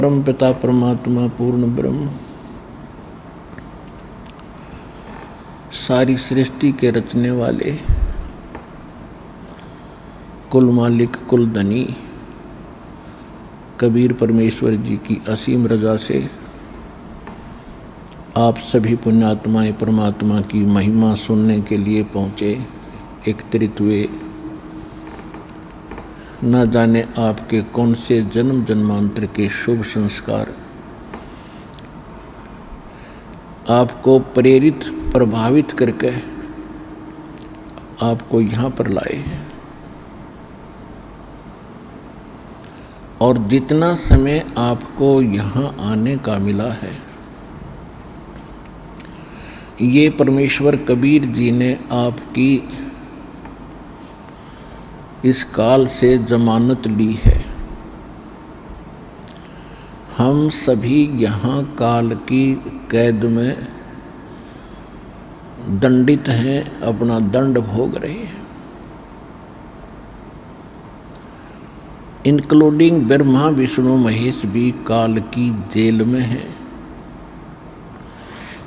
परम पिता परमात्मा पूर्ण ब्रह्म सारी सृष्टि के रचने वाले कुल मालिक कुल धनी कबीर परमेश्वर जी की असीम रजा से आप सभी पुण्यात्माएं परमात्मा की महिमा सुनने के लिए पहुँचे, एकत्रित हुए। न जाने आपके कौन से जन्म जन्मांतर के शुभ संस्कार आपको प्रेरित प्रभावित करके आपको यहाँ पर लाए हैं। और जितना समय आपको यहाँ आने का मिला है, ये परमेश्वर कबीर जी ने आपकी इस काल से जमानत ली है। हम सभी यहाँ काल की कैद में दंडित हैं, अपना दंड भोग रहे हैं। इंक्लूडिंग ब्रह्मा विष्णु महेश भी काल की जेल में हैं।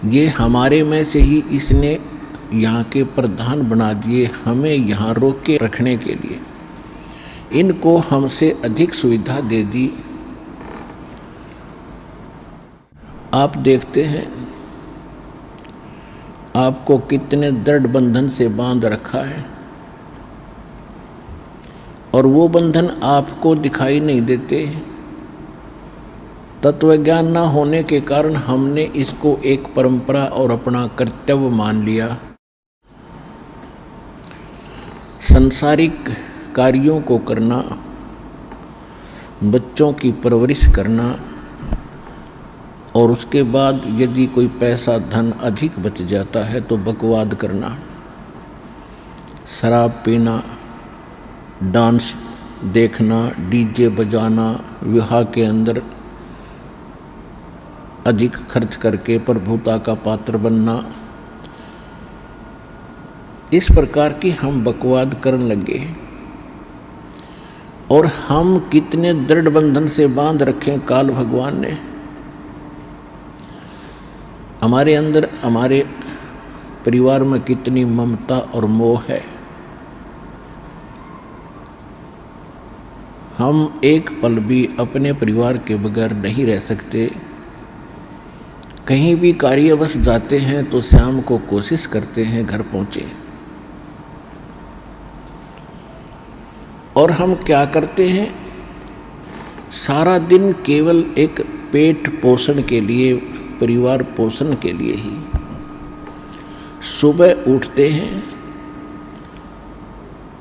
ये हमारे में से ही इसने यहाँ के प्रधान बना दिए, हमें यहाँ रोक के रखने के लिए। इनको हमसे अधिक सुविधा दे दी। आप देखते हैं आपको कितने दृढ़ बंधन से बांध रखा है, और वो बंधन आपको दिखाई नहीं देते। तत्व ज्ञान न होने के कारण हमने इसको एक परंपरा और अपना कर्तव्य मान लिया। सांसारिक कार्यों को करना, बच्चों की परवरिश करना, और उसके बाद यदि कोई पैसा धन अधिक बच जाता है तो बकवाद करना, शराब पीना, डांस देखना, डीजे बजाना, विवाह के अंदर अधिक खर्च करके प्रभुता का पात्र बनना। इस प्रकार की हम बकवाद करने लगे। और हम कितने दृढ़ बंधन से बांध रखे काल भगवान ने। हमारे अंदर, हमारे परिवार में कितनी ममता और मोह है। हम एक पल भी अपने परिवार के बगैर नहीं रह सकते। कहीं भी कार्यवश जाते हैं तो शाम को कोशिश करते हैं घर पहुँचे। और हम क्या करते हैं, सारा दिन केवल एक पेट पोषण के लिए, परिवार पोषण के लिए ही। सुबह उठते हैं,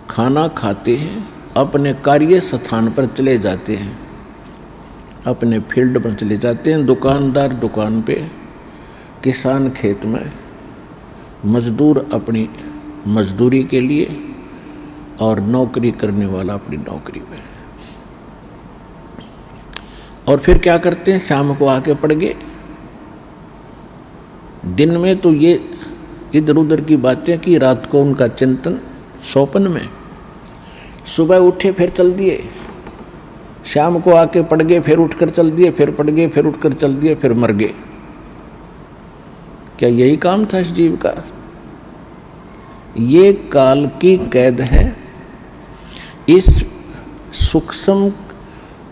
खाना खाते हैं, अपने कार्य स्थान पर चले जाते हैं, अपने फील्ड पर चले जाते हैं। दुकानदार दुकान पे, किसान खेत में, मजदूर अपनी मजदूरी के लिए, और नौकरी करने वाला अपनी नौकरी में। और फिर क्या करते हैं, शाम को आके पड़ गए। दिन में तो ये इधर उधर की बातें की, रात को उनका चिंतन सौपन में। सुबह उठे फिर चल दिए, शाम को आके पड़ गए, फिर उठकर चल दिए, फिर पड़ गए, फिर उठकर चल दिए, फिर मर गए। क्या यही काम था इस जीव का? ये काल की कैद है। इस सूक्ष्म,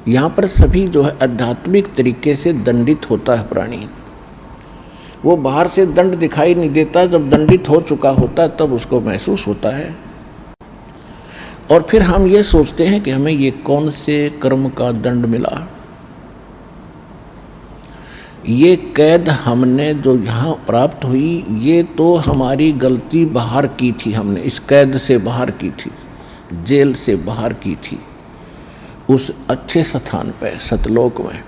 यहाँ पर सभी जो है आध्यात्मिक तरीके से दंडित होता है प्राणी। वो बाहर से दंड दिखाई नहीं देता, जब दंडित हो चुका होता है तब उसको महसूस होता है। और फिर हम ये सोचते हैं कि हमें ये कौन से कर्म का दंड मिला। ये कैद हमने जो यहाँ प्राप्त हुई, ये तो हमारी गलती बाहर की थी। हमने इस कैद से बाहर की थी, जेल से बाहर की थी, उस अच्छे स्थान पे सतलोक में।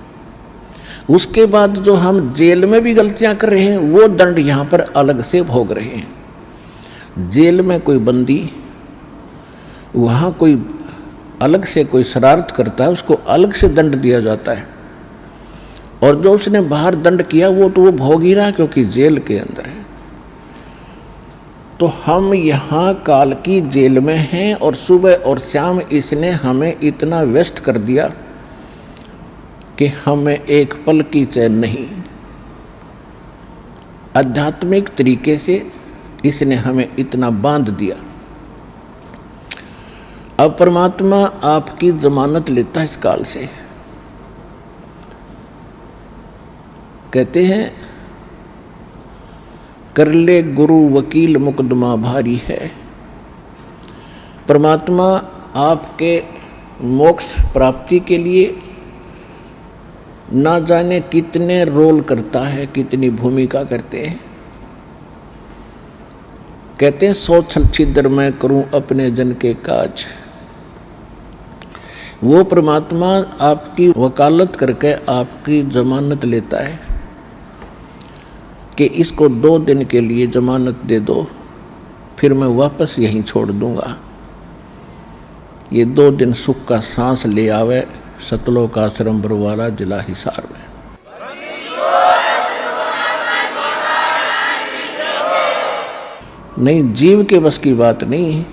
उसके बाद जो हम जेल में भी गलतियां कर रहे हैं, वो दंड यहाँ पर अलग से भोग रहे हैं। जेल में कोई बंदी, वहाँ कोई अलग से कोई शरारत करता है, उसको अलग से दंड दिया जाता है। और जो उसने बाहर दंड किया वो तो वो भोग ही रहा, क्योंकि जेल के अंदर है। तो हम यहाँ काल की जेल में हैं, और सुबह और शाम इसने हमें इतना व्यस्त कर दिया कि हमें एक पल की चैन नहीं। आध्यात्मिक तरीके से इसने हमें इतना बांध दिया। अब परमात्मा आपकी जमानत लेता है इस काल से। कहते हैं कर ले गुरु वकील मुकदमा भारी है। परमात्मा आपके मोक्ष प्राप्ति के लिए ना जाने कितने रोल करता है, कितनी भूमिका करते हैं। कहते हैं 100 छल छिद्र मैं करूं अपने जन के काज। वो परमात्मा आपकी वकालत करके आपकी जमानत लेता है कि इसको 2 दिन के लिए जमानत दे दो, फिर मैं वापस यहीं छोड़ दूंगा। ये 2 दिन सुख का सांस ले आवे सतलोक आश्रम बरवाला जिला हिसार में। नहीं, जीव के बस की बात नहीं।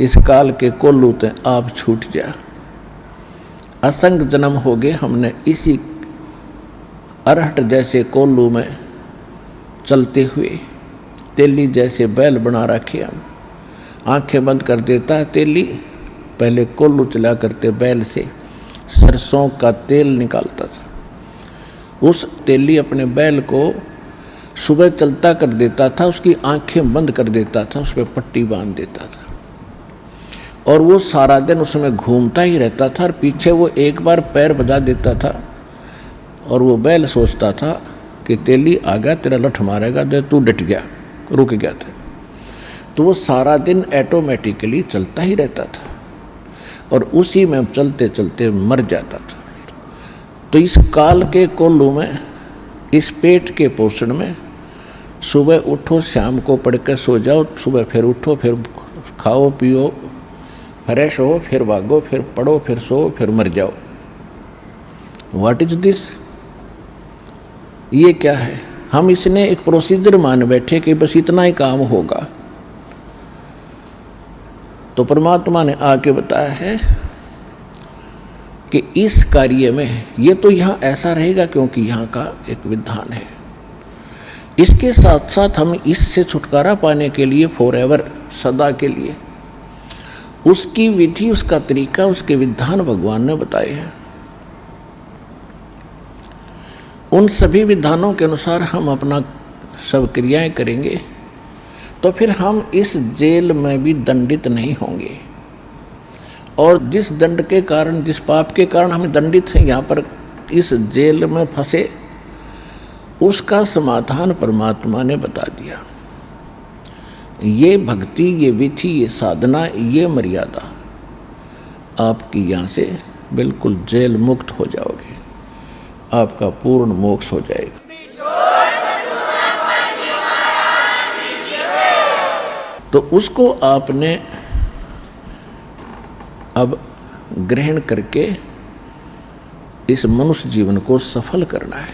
इस काल के कोल्लू ते आप छूट जा। असंग जन्म हो गए हमने इसी अरहट जैसे कोल्लू में चलते हुए। तेली जैसे बैल बना रखे हम। आंखें बंद कर देता है तेली, पहले कोल्लू चला करते बैल से सरसों का तेल निकालता था। उस तेली अपने बैल को सुबह चलता कर देता था, उसकी आंखें बंद कर देता था, उस पर पट्टी बांध देता था और वो सारा दिन उसमें घूमता ही रहता था। और पीछे वो एक बार पैर बजा देता था और वो बैल सोचता था कि तेली आ गया, तेरा लठ मारेगा, दे तू डट गया, रुक गया था। तो वो सारा दिन ऑटोमेटिकली चलता ही रहता था और उसी में चलते चलते मर जाता था। तो इस काल के कोल्लू में, इस पेट के पोषण में, सुबह उठो शाम को पढ़ कर सो जाओ, सुबह फिर उठो, फिर खाओ पियो, फ्रेश हो, फिर भागो, फिर पढ़ो, फिर सो, फिर मर जाओ। What is this? ये क्या है? हम इसने एक प्रोसीजर मान बैठे कि बस इतना ही काम होगा। तो परमात्मा ने आके बताया है कि इस कार्य में ये तो यहाँ ऐसा रहेगा क्योंकि यहाँ का एक विधान है। इसके साथ साथ हम इससे छुटकारा पाने के लिए फॉरएवर, सदा के लिए, उसकी विधि, उसका तरीका, उसके विधान भगवान ने बताए हैं। उन सभी विधानों के अनुसार हम अपना सब क्रियाएं करेंगे तो फिर हम इस जेल में भी दंडित नहीं होंगे। और जिस दंड के कारण, जिस पाप के कारण हम दंडित हैं, यहाँ पर इस जेल में फंसे, उसका समाधान परमात्मा ने बता दिया। ये भक्ति, ये विधि, ये साधना, ये मर्यादा, आपकी यहाँ से बिल्कुल जेल मुक्त हो जाओगे, आपका पूर्ण मोक्ष हो जाएगा। तो उसको आपने अब ग्रहण करके इस मनुष्य जीवन को सफल करना है।